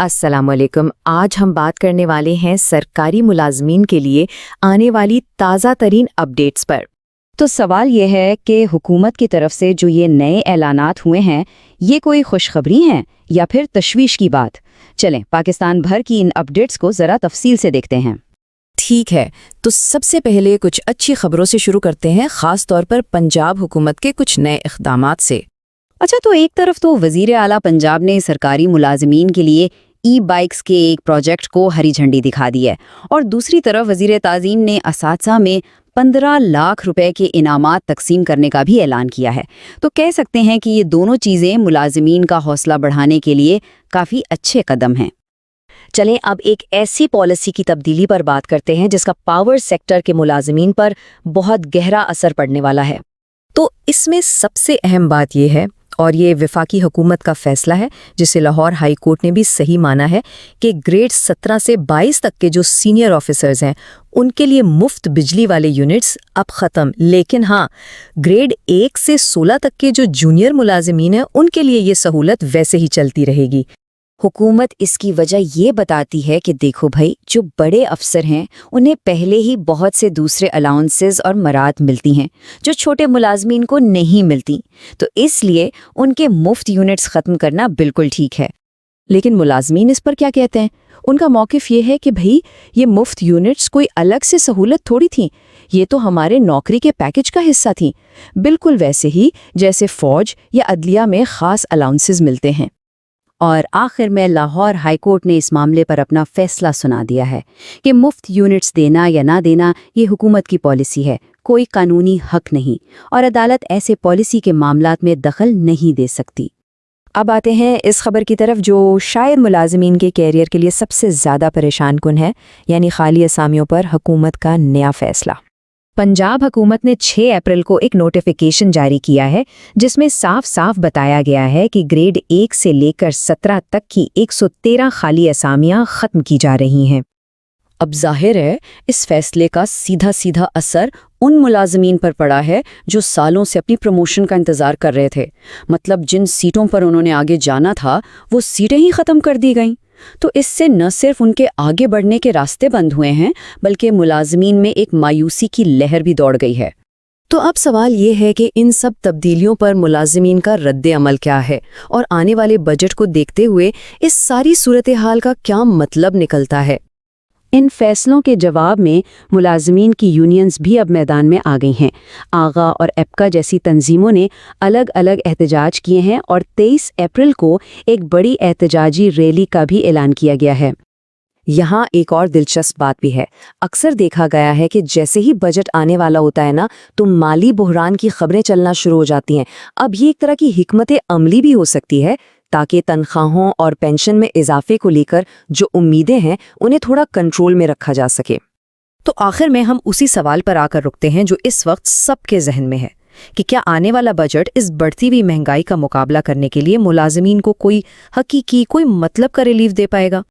अस्सलाम वालेकुम। आज हम बात करने वाले हैं सरकारी मुलाजमीन के लिए आने वाली ताज़ा तरीन अपडेट्स पर। तो सवाल ये है कि हुकूमत की तरफ से जो ये नए ऐलानात हुए हैं, ये कोई खुशखबरी हैं या फिर तशवीश की बात? चलें पाकिस्तान भर की इन अपडेट्स को ज़रा तफसील से देखते हैं। ठीक है, तो सबसे पहले कुछ अच्छी खबरों से शुरू करते हैं, ख़ास तौर पर पंजाब हुकूमत के कुछ नए इक़दामात से। अच्छा, तो एक तरफ तो वज़ीर आला पंजाब ने सरकारी मुलाजमीन के लिए ई बाइक्स के एक प्रोजेक्ट को हरी झंडी दिखा दी है, और दूसरी तरफ वज़ीर ताज़ीम ने असातिज़ा में 15 लाख रुपए के इनामात तकसीम करने का भी ऐलान किया है। तो कह सकते हैं कि ये दोनों चीज़ें मुलाजमीन का हौसला बढ़ाने के लिए काफ़ी अच्छे कदम हैं। चलें अब एक ऐसी पॉलिसी की तब्दीली पर बात करते हैं जिसका पावर सेक्टर के मुलाजमीन पर बहुत गहरा असर पड़ने वाला है। तो इसमें सबसे अहम बात यह है, और ये वफाकी हुकूमत का फैसला है जिसे लाहौर हाई कोर्ट ने भी सही माना है, कि ग्रेड 17 से 22 तक के जो सीनियर ऑफिसर्स हैं उनके लिए मुफ्त बिजली वाले यूनिट्स अब ख़त्म। लेकिन हाँ, ग्रेड 1 से 16 तक के जो जूनियर मुलाजमीन हैं उनके लिए ये सहूलत वैसे ही चलती रहेगी। हुकूमत इसकी वजह ये बताती है कि देखो भाई, जो बड़े अफसर हैं उन्हें पहले ही बहुत से दूसरे अलाउंसेस और मराद मिलती हैं जो छोटे मुलाजमीन को नहीं मिलती, तो इसलिए उनके मुफ्त यूनिट्स ख़त्म करना बिल्कुल ठीक है। लेकिन मुलाजमीन इस पर क्या कहते हैं? उनका मौक़िफ़ ये है कि भाई, ये मुफ्त यूनिट्स कोई अलग से सहूलत थोड़ी थी, ये तो हमारे नौकरी के पैकेज का हिस्सा थी, बिल्कुल वैसे ही जैसे फ़ौज या अदलिया में ख़ास अलाउंसेस मिलते हैं। और आखिर में लाहौर हाई कोर्ट ने इस मामले पर अपना फैसला सुना दिया है कि मुफ्त यूनिट्स देना या ना देना ये हुकूमत की पॉलिसी है, कोई कानूनी हक नहीं, और अदालत ऐसे पॉलिसी के मामलात में दखल नहीं दे सकती। अब आते हैं इस खबर की तरफ जो शायद मुलाजमीन के कैरियर के लिए सबसे ज़्यादा परेशान कुन है, यानी खाली असामियों पर हुकूमत का नया फैसला। पंजाब हुकूमत ने 6 अप्रैल को एक नोटिफिकेशन जारी किया है जिसमें साफ साफ बताया गया है कि ग्रेड 1 से लेकर 17 तक की 113 खाली असामियां ख़त्म की जा रही हैं। अब जाहिर है इस फैसले का सीधा सीधा असर उन मुलाजमीन पर पड़ा है जो सालों से अपनी प्रमोशन का इंतज़ार कर रहे थे। मतलब जिन सीटों पर उन्होंने आगे जाना था वो सीटें ही ख़त्म कर दी गईं। तो इससे न सिर्फ उनके आगे बढ़ने के रास्ते बंद हुए हैं, बल्कि मुलाजमीन में एक मायूसी की लहर भी दौड़ गई है। तो अब सवाल ये है कि इन सब तब्दीलियों पर मुलाजमीन का रद्द अमल क्या है, और आने वाले बजट को देखते हुए इस सारी सूरत हाल का क्या मतलब निकलता है। इन फैसलों के जवाब में मुलाजमीन की यूनियंस भी अब मैदान में आ गई हैं। आगा और एपका जैसी तंजीमों ने अलग अलग एहतजाज किए हैं, और 23 अप्रैल को एक बड़ी एहतजाजी रैली का भी ऐलान किया गया है। यहाँ एक और दिलचस्प बात भी है। अक्सर देखा गया है कि जैसे ही बजट आने वाला होता है ना, तो माली बुहरान की खबरें चलना शुरू हो जाती हैं। अब ये एक तरह की हिकमत अमली भी हो सकती है ताकि तनख्वाहों और पेंशन में इजाफे को लेकर जो उम्मीदें हैं उन्हें थोड़ा कंट्रोल में रखा जा सके। तो आखिर में हम उसी सवाल पर आकर रुकते हैं जो इस वक्त सबके जहन में है, कि क्या आने वाला बजट इस बढ़ती हुई महंगाई का मुकाबला करने के लिए मुलाजमीन को कोई हकीकी, कोई मतलब का रिलीफ दे पाएगा।